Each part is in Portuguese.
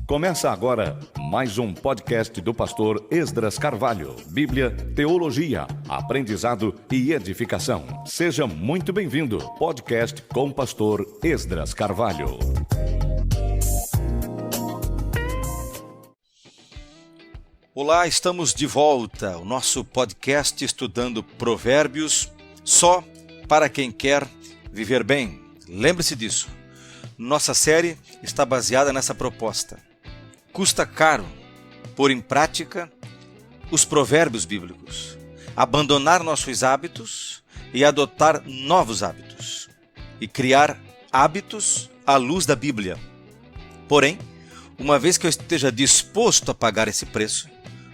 Começa agora mais um podcast do pastor Esdras Carvalho. Bíblia, teologia, aprendizado e edificação. Seja muito bem-vindo. Podcast com o pastor Esdras Carvalho. Olá, estamos de volta. O nosso podcast estudando Provérbios só para quem quer viver bem. Lembre-se disso. Nossa série está baseada nessa proposta. Custa caro pôr em prática os provérbios bíblicos, abandonar nossos hábitos e adotar novos hábitos, e criar hábitos à luz da Bíblia. Porém, uma vez que eu esteja disposto a pagar esse preço,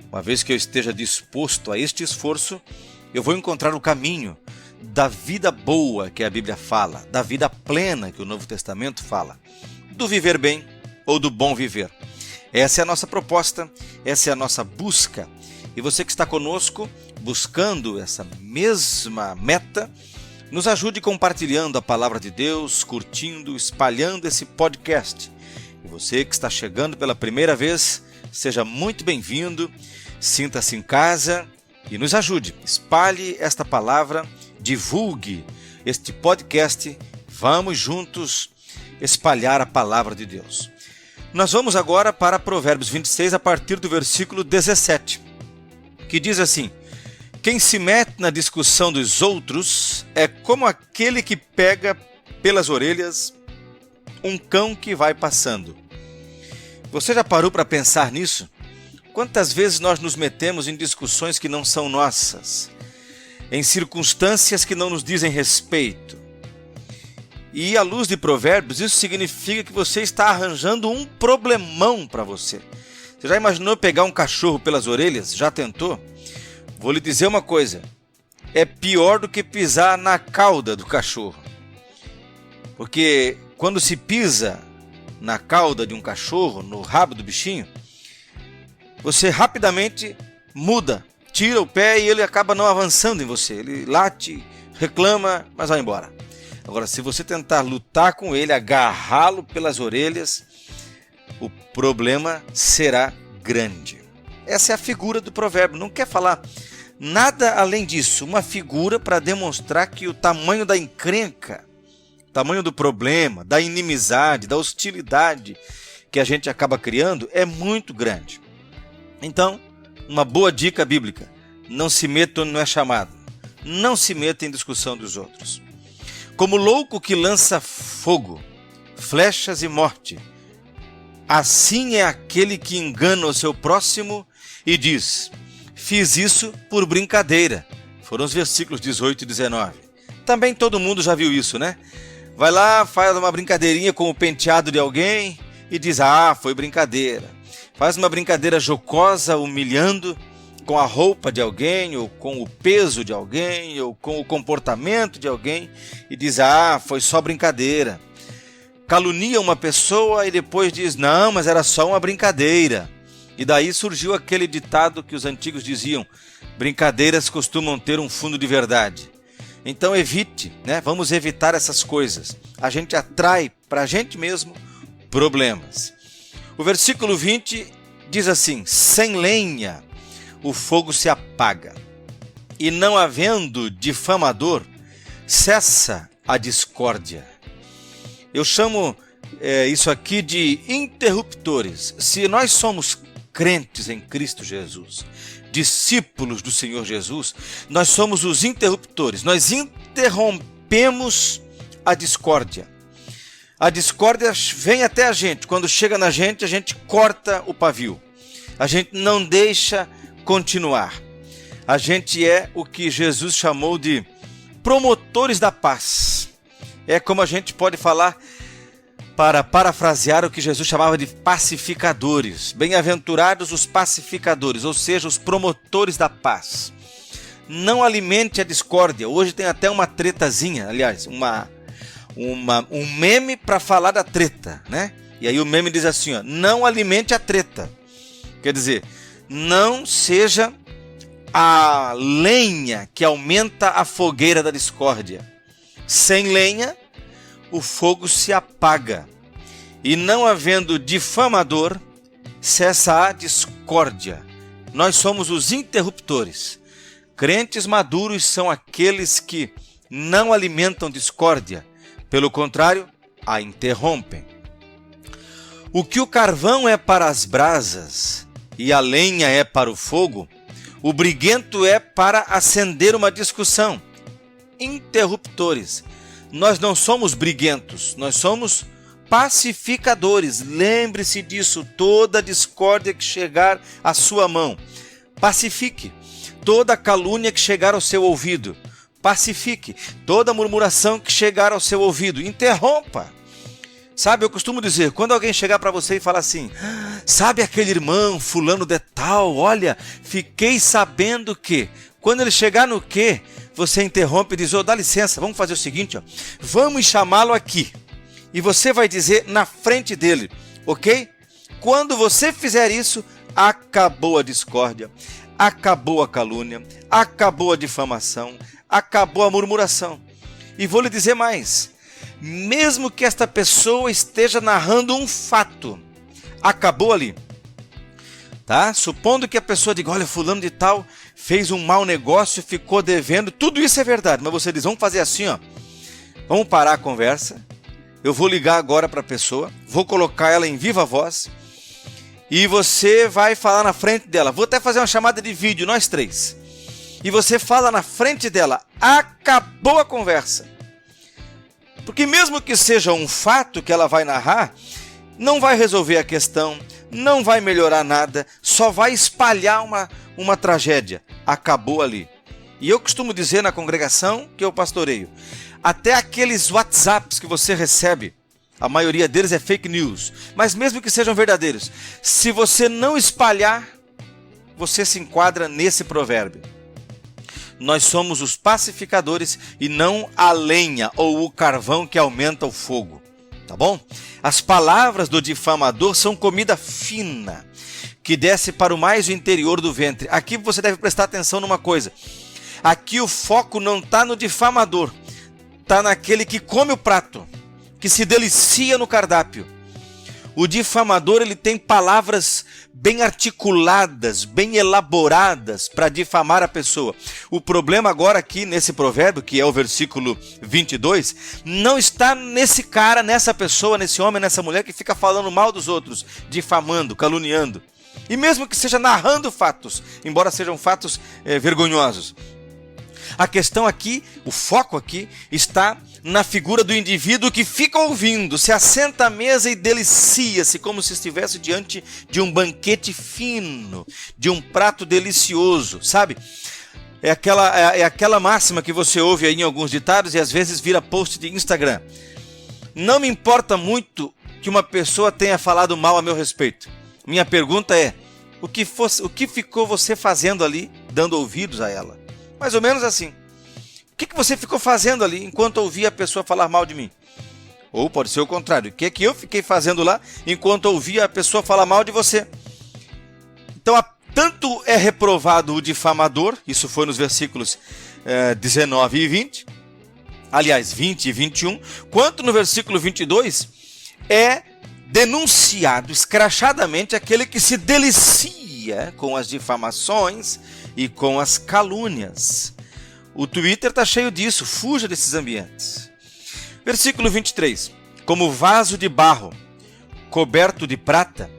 uma vez que eu esteja disposto a este esforço, eu vou encontrar o caminho da vida boa que a Bíblia fala, da vida plena que o Novo Testamento fala, do viver bem ou do bom viver. Essa é a nossa proposta, essa é a nossa busca. E você que está conosco, buscando essa mesma meta, nos ajude compartilhando a palavra de Deus, curtindo, espalhando esse podcast. E você que está chegando pela primeira vez, seja muito bem-vindo, sinta-se em casa e nos ajude. Espalhe esta palavra, divulgue este podcast, vamos juntos espalhar a palavra de Deus. Nós vamos agora para Provérbios 26, a partir do versículo 17, que diz assim: quem se mete na discussão dos outros é como aquele que pega pelas orelhas um cão que vai passando. Você já parou para pensar nisso? Quantas vezes nós nos metemos em discussões que não são nossas, em circunstâncias que não nos dizem respeito? E à luz de Provérbios, isso significa que você está arranjando um problemão para você. Você já imaginou pegar um cachorro pelas orelhas? Já tentou? Vou lhe dizer uma coisa, é pior do que pisar na cauda do cachorro. Porque quando se pisa na cauda de um cachorro, no rabo do bichinho, você rapidamente muda, tira o pé e ele acaba não avançando em você. Ele late, reclama, mas vai embora. Agora, se você tentar lutar com ele, agarrá-lo pelas orelhas, o problema será grande. Essa é a figura do provérbio. Não quer falar nada além disso. Uma figura para demonstrar que o tamanho da encrenca, o tamanho do problema, da inimizade, da hostilidade que a gente acaba criando é muito grande. Então, uma boa dica bíblica: não se meta onde não é chamado. Não se meta em discussão dos outros. Como louco que lança fogo, flechas e morte, assim é aquele que engana o seu próximo e diz: fiz isso por brincadeira. Foram os versículos 18 e 19. Também todo mundo já viu isso, né? Vai lá, faz uma brincadeirinha com o penteado de alguém e diz: foi brincadeira. Faz uma brincadeira jocosa, humilhando, com a roupa de alguém, ou com o peso de alguém, ou com o comportamento de alguém, e diz: foi só brincadeira. Calunia uma pessoa e depois diz: não, mas era só uma brincadeira. E daí surgiu aquele ditado que os antigos diziam: brincadeiras costumam ter um fundo de verdade. Então evite, né? Vamos evitar essas coisas. A gente atrai para a gente mesmo problemas. O versículo 20 diz assim: sem lenha o fogo se apaga, e não havendo difamador, cessa a discórdia. Eu chamo isso aqui de interruptores. Se nós somos crentes em Cristo Jesus, discípulos do Senhor Jesus, nós somos os interruptores. Nós interrompemos a discórdia. A discórdia vem até a gente. Quando chega na gente, a gente corta o pavio. A gente não deixa continuar. A gente é o que Jesus chamou de promotores da paz. É como a gente pode falar, para parafrasear o que Jesus chamava de pacificadores. Bem-aventurados os pacificadores, ou seja, os promotores da paz. Não alimente a discórdia. Hoje tem até uma tretazinha, aliás, um meme para falar da treta, né? E aí o meme diz assim, não alimente a treta. Quer dizer, não seja a lenha que aumenta a fogueira da discórdia. Sem lenha, o fogo se apaga. E não havendo difamador, cessa a discórdia. Nós somos os interruptores. Crentes maduros são aqueles que não alimentam discórdia. Pelo contrário, a interrompem. O que o carvão é para as brasas e a lenha é para o fogo, o briguento é para acender uma discussão. Interruptores. Nós não somos briguentos, nós somos pacificadores. Lembre-se disso. Toda discórdia que chegar à sua mão, pacifique. Toda calúnia que chegar ao seu ouvido, pacifique. Toda murmuração que chegar ao seu ouvido, interrompa. Sabe, eu costumo dizer, quando alguém chegar para você e falar assim, sabe aquele irmão fulano de tal, olha, fiquei sabendo que, quando ele chegar no que, você interrompe e diz, dá licença, vamos fazer o seguinte, vamos chamá-lo aqui. E você vai dizer na frente dele, ok? Quando você fizer isso, acabou a discórdia, acabou a calúnia, acabou a difamação, acabou a murmuração. E vou lhe dizer mais, mesmo que esta pessoa esteja narrando um fato, acabou ali, tá? Supondo que a pessoa diga, olha, fulano de tal fez um mau negócio, ficou devendo, tudo isso é verdade, mas você diz, vamos fazer assim, vamos parar a conversa, eu vou ligar agora para a pessoa, vou colocar ela em viva voz, e você vai falar na frente dela, vou até fazer uma chamada de vídeo, nós três, e você fala na frente dela, acabou a conversa. Porque mesmo que seja um fato que ela vai narrar, não vai resolver a questão, não vai melhorar nada, só vai espalhar uma tragédia. Acabou ali. E eu costumo dizer na congregação que eu pastoreio, até aqueles WhatsApps que você recebe, a maioria deles é fake news, mas mesmo que sejam verdadeiros, se você não espalhar, você se enquadra nesse provérbio. Nós somos os pacificadores e não a lenha ou o carvão que aumenta o fogo, tá bom? As palavras do difamador são comida fina, que desce para o mais interior do ventre. Aqui você deve prestar atenção numa coisa. Aqui o foco não está no difamador, está naquele que come o prato, que se delicia no cardápio. O difamador, ele tem palavras bem articuladas, bem elaboradas para difamar a pessoa. O problema agora aqui nesse provérbio, que é o versículo 22, não está nesse cara, nessa pessoa, nesse homem, nessa mulher que fica falando mal dos outros, difamando, caluniando. E mesmo que seja narrando fatos, embora sejam fatos vergonhosos. A questão aqui, o foco aqui, está na figura do indivíduo que fica ouvindo, se assenta à mesa e delicia-se, como se estivesse diante de um banquete fino, de um prato delicioso, sabe? É aquela máxima que você ouve aí em alguns ditados e às vezes vira post de Instagram. Não me importa muito que uma pessoa tenha falado mal a meu respeito. Minha pergunta é, o que ficou você fazendo ali, dando ouvidos a ela? Mais ou menos assim. O que você ficou fazendo ali enquanto ouvia a pessoa falar mal de mim? Ou pode ser o contrário. O que eu fiquei fazendo lá enquanto ouvia a pessoa falar mal de você? Então, tanto é reprovado o difamador, isso foi nos versículos 19 e 20, aliás, 20 e 21, quanto no versículo 22, é denunciado escrachadamente aquele que se delicia com as difamações e com as calúnias. O Twitter está cheio disso, fuja desses ambientes. Versículo 23. Como vaso de barro, coberto de prata,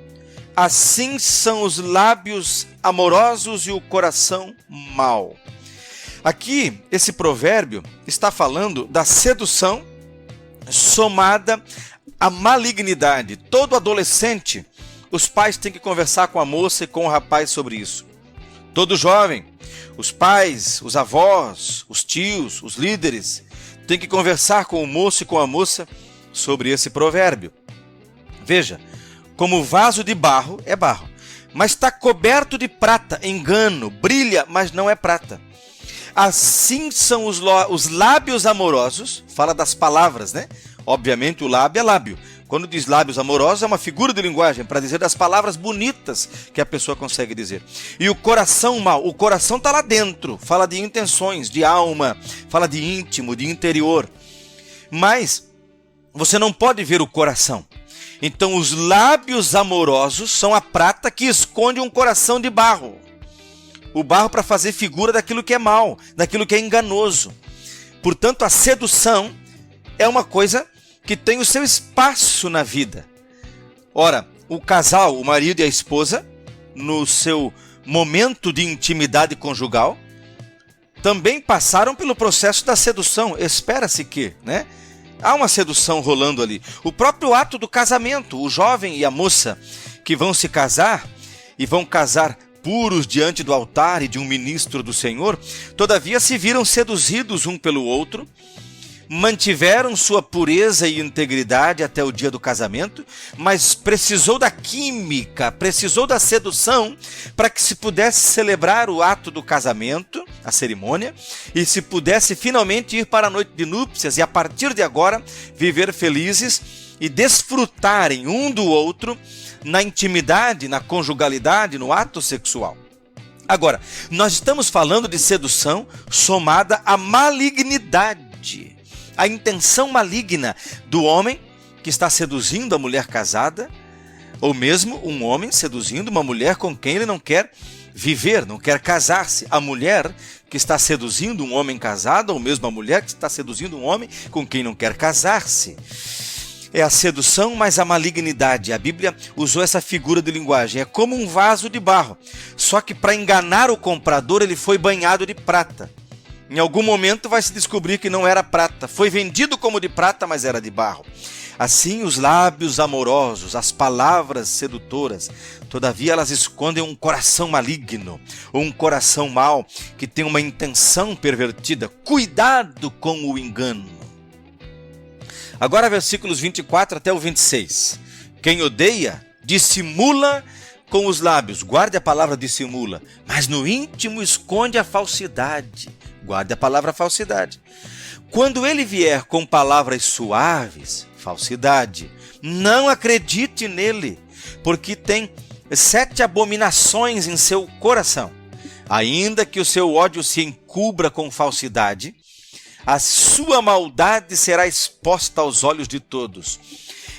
assim são os lábios amorosos e o coração mau. Aqui, esse provérbio está falando da sedução somada à malignidade. Todo adolescente, os pais têm que conversar com a moça e com o rapaz sobre isso. Todo jovem, os pais, os avós, os tios, os líderes, têm que conversar com o moço e com a moça sobre esse provérbio. Veja, como vaso de barro, é barro, mas está coberto de prata, engano, brilha, mas não é prata. Assim são os lábios amorosos, fala das palavras, né? Obviamente o lábio é lábio. Quando diz lábios amorosos, é uma figura de linguagem para dizer das palavras bonitas que a pessoa consegue dizer. E o coração mau, o coração está lá dentro, fala de intenções, de alma, fala de íntimo, de interior. Mas você não pode ver o coração. Então os lábios amorosos são a prata que esconde um coração de barro. O barro para fazer figura daquilo que é mal, daquilo que é enganoso. Portanto, a sedução é uma coisa que tem o seu espaço na vida. Ora, o casal, o marido e a esposa, no seu momento de intimidade conjugal, também passaram pelo processo da sedução. Espera-se que, né? Há uma sedução rolando ali. O próprio ato do casamento, o jovem e a moça que vão se casar e vão casar puros diante do altar e de um ministro do Senhor, todavia se viram seduzidos um pelo outro, mantiveram sua pureza e integridade até o dia do casamento, mas precisou da química, precisou da sedução para que se pudesse celebrar o ato do casamento, a cerimônia, e se pudesse finalmente ir para a noite de núpcias e a partir de agora viver felizes e desfrutarem um do outro na intimidade, na conjugalidade, no ato sexual. Agora, nós estamos falando de sedução somada à malignidade, a intenção maligna do homem que está seduzindo a mulher casada, ou mesmo um homem seduzindo uma mulher com quem ele não quer viver, não quer casar-se. A mulher que está seduzindo um homem casado, ou mesmo a mulher que está seduzindo um homem com quem não quer casar-se. É a sedução, mas a malignidade. A Bíblia usou essa figura de linguagem. É como um vaso de barro. Só que para enganar o comprador, ele foi banhado de prata. Em algum momento vai se descobrir que não era prata. Foi vendido como de prata, mas era de barro. Assim, os lábios amorosos, as palavras sedutoras, todavia elas escondem um coração maligno, ou um coração mau, que tem uma intenção pervertida. Cuidado com o engano. Agora, versículos 24 até o 26. Quem odeia, dissimula com os lábios. Guarde a palavra dissimula. Mas no íntimo esconde a falsidade. Guarde a palavra falsidade. Quando ele vier com palavras suaves, falsidade, não acredite nele, porque tem 7 abominações em seu coração. Ainda que o seu ódio se encubra com falsidade, a sua maldade será exposta aos olhos de todos.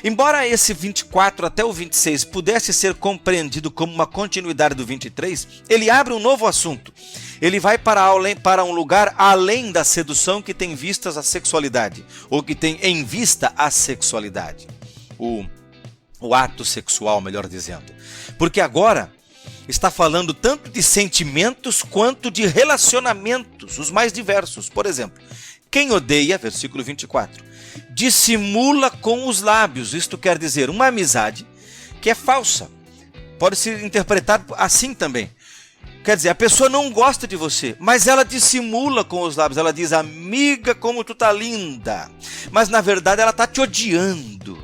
Embora esse 24 até o 26 pudesse ser compreendido como uma continuidade do 23, ele abre um novo assunto. Ele vai para um lugar além da sedução que tem vistas à sexualidade, ou que tem em vista a sexualidade. O ato sexual, melhor dizendo. Porque agora está falando tanto de sentimentos quanto de relacionamentos, os mais diversos. Por exemplo, quem odeia, versículo 24, dissimula com os lábios. Isto quer dizer uma amizade que é falsa. Pode ser interpretado assim também. Quer dizer, a pessoa não gosta de você, mas ela dissimula com os lábios. Ela diz, amiga, como tu tá linda. Mas na verdade ela está te odiando.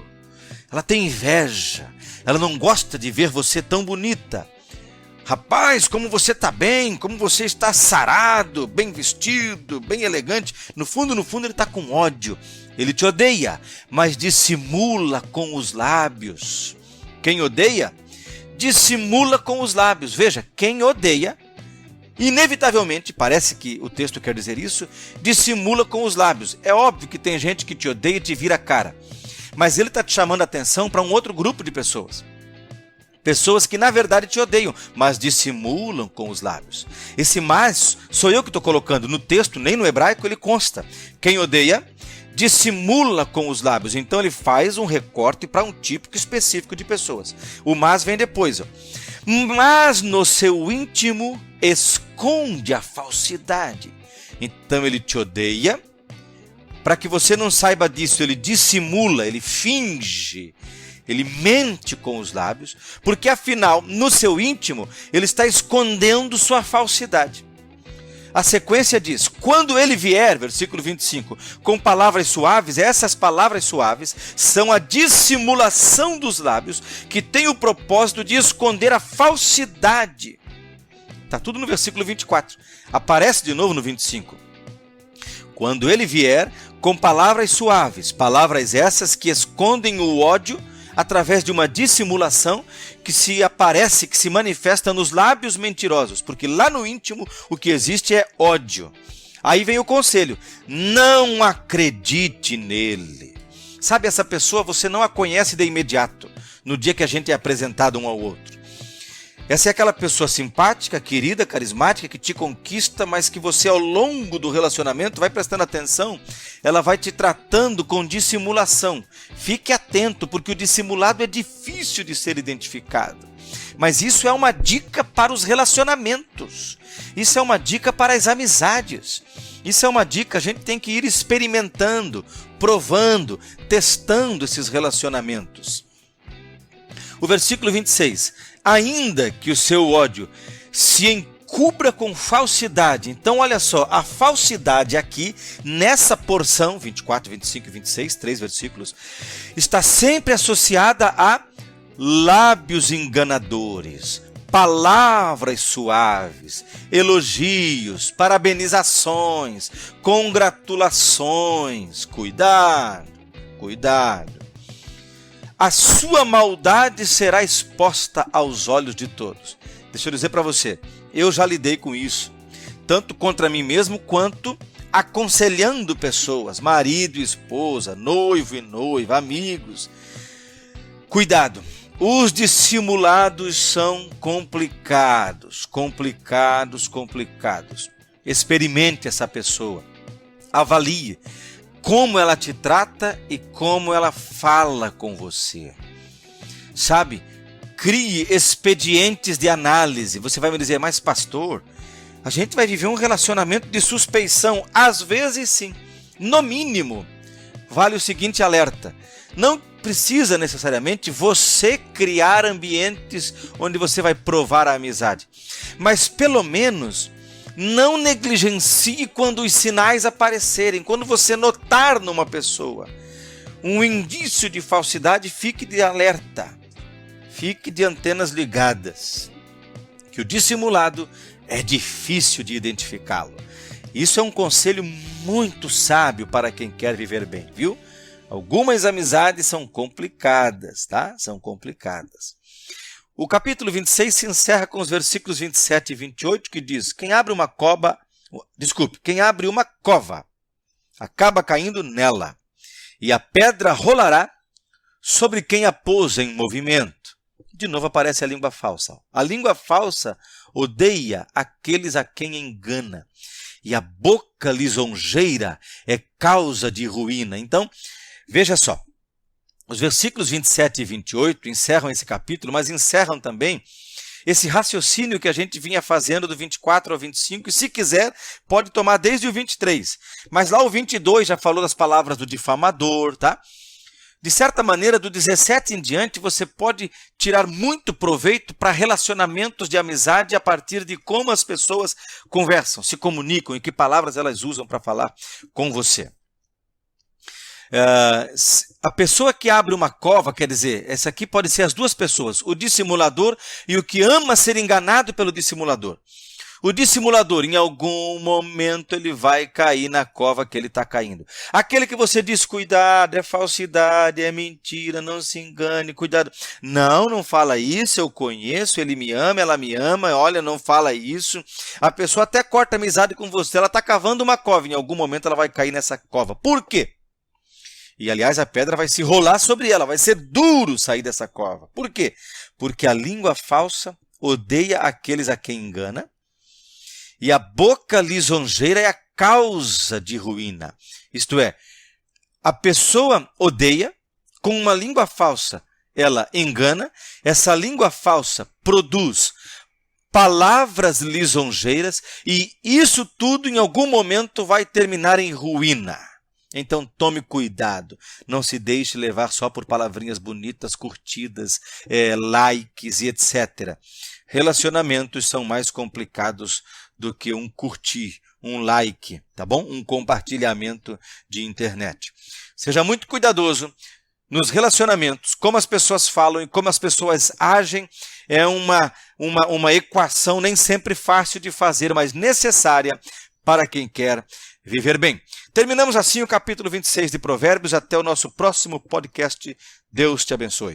Ela tem inveja. Ela não gosta de ver você tão bonita. Rapaz, como você está bem, como você está sarado, bem vestido, bem elegante. No fundo, ele está com ódio. Ele te odeia, mas dissimula com os lábios. Quem odeia, dissimula com os lábios. Veja, quem odeia, inevitavelmente, parece que o texto quer dizer isso, dissimula com os lábios. É óbvio que tem gente que te odeia e te vira a cara. Mas ele está te chamando a atenção para um outro grupo de pessoas. Pessoas que na verdade te odeiam, mas dissimulam com os lábios. Esse mas sou eu que estou colocando no texto, nem no hebraico ele consta. Quem odeia, dissimula com os lábios. Então ele faz um recorte para um tipo específico de pessoas. O mas vem depois. Mas no seu íntimo esconde a falsidade. Então ele te odeia. Para que você não saiba disso, ele dissimula, ele finge. Ele mente com os lábios, porque afinal, no seu íntimo, ele está escondendo sua falsidade. A sequência diz, quando ele vier, versículo 25, com palavras suaves, essas palavras suaves são a dissimulação dos lábios, que tem o propósito de esconder a falsidade. Está tudo no versículo 24. Aparece de novo no 25. Quando ele vier, com palavras suaves, palavras essas que escondem o ódio, através de uma dissimulação que se aparece, que se manifesta nos lábios mentirosos, porque lá no íntimo o que existe é ódio. Aí vem o conselho, não acredite nele. Sabe, essa pessoa você não a conhece de imediato, no dia que a gente é apresentado um ao outro. Essa é aquela pessoa simpática, querida, carismática, que te conquista, mas que você ao longo do relacionamento vai prestando atenção, ela vai te tratando com dissimulação. Fique atento, porque o dissimulado é difícil de ser identificado. Mas isso é uma dica para os relacionamentos, isso é uma dica para as amizades, isso é uma dica, a gente tem que ir experimentando, provando, testando esses relacionamentos. O versículo 26, ainda que o seu ódio se encubra com falsidade. Então olha só, a falsidade aqui, nessa porção, 24, 25 e 26, 3 versículos, está sempre associada a lábios enganadores, palavras suaves, elogios, parabenizações, congratulações. Cuidado, cuidado. A sua maldade será exposta aos olhos de todos. Deixa eu dizer para você, eu já lidei com isso, tanto contra mim mesmo quanto aconselhando pessoas, marido e esposa, noivo e noiva, amigos. Cuidado. Os dissimulados são complicados. Experimente essa pessoa. Avalie como ela te trata e como ela fala com você. Sabe? Crie expedientes de análise. Você vai me dizer, mas pastor, a gente vai viver um relacionamento de suspeição. Às vezes sim. No mínimo, vale o seguinte alerta. Não precisa necessariamente você criar ambientes onde você vai provar a amizade. Mas pelo menos não negligencie quando os sinais aparecerem. Quando você notar numa pessoa um indício de falsidade, fique de alerta. Fique de antenas ligadas. Que o dissimulado é difícil de identificá-lo. Isso é um conselho muito sábio para quem quer viver bem, viu? Algumas amizades são complicadas, tá? São complicadas. O capítulo 26 se encerra com os versículos 27 e 28, que diz, quem abre uma cova, acaba caindo nela, e a pedra rolará sobre quem a pôs em movimento. De novo aparece a língua falsa. A língua falsa odeia aqueles a quem engana, e a boca lisonjeira é causa de ruína. Então, veja só, os versículos 27 e 28 encerram esse capítulo, mas encerram também esse raciocínio que a gente vinha fazendo do 24 ao 25, e se quiser, pode tomar desde o 23. Mas lá o 22 já falou das palavras do difamador, tá? De certa maneira, do 17 em diante, você pode tirar muito proveito para relacionamentos de amizade a partir de como as pessoas conversam, se comunicam e que palavras elas usam para falar com você. A pessoa que abre uma cova, quer dizer, essa aqui pode ser as duas pessoas, o dissimulador e o que ama ser enganado pelo dissimulador. O dissimulador, em algum momento, ele vai cair na cova que ele está caindo. Aquele que você diz, cuidado, é falsidade, é mentira, não se engane, cuidado. Não fala isso, eu conheço, ele me ama, ela me ama, olha, não fala isso. A pessoa até corta amizade com você, ela está cavando uma cova, em algum momento ela vai cair nessa cova. Por quê? E, aliás, a pedra vai se rolar sobre ela, vai ser duro sair dessa cova. Por quê? Porque a língua falsa odeia aqueles a quem engana, e a boca lisonjeira é a causa de ruína. Isto é, a pessoa odeia, com uma língua falsa ela engana, essa língua falsa produz palavras lisonjeiras, e isso tudo em algum momento vai terminar em ruína. Então tome cuidado, não se deixe levar só por palavrinhas bonitas, curtidas, likes e etc. Relacionamentos são mais complicados do que um curtir, um like, tá bom? Um compartilhamento de internet. Seja muito cuidadoso nos relacionamentos, como as pessoas falam e como as pessoas agem. É uma equação nem sempre fácil de fazer, mas necessária para quem quer viver bem. Terminamos assim o capítulo 26 de Provérbios. Até o nosso próximo podcast. Deus te abençoe.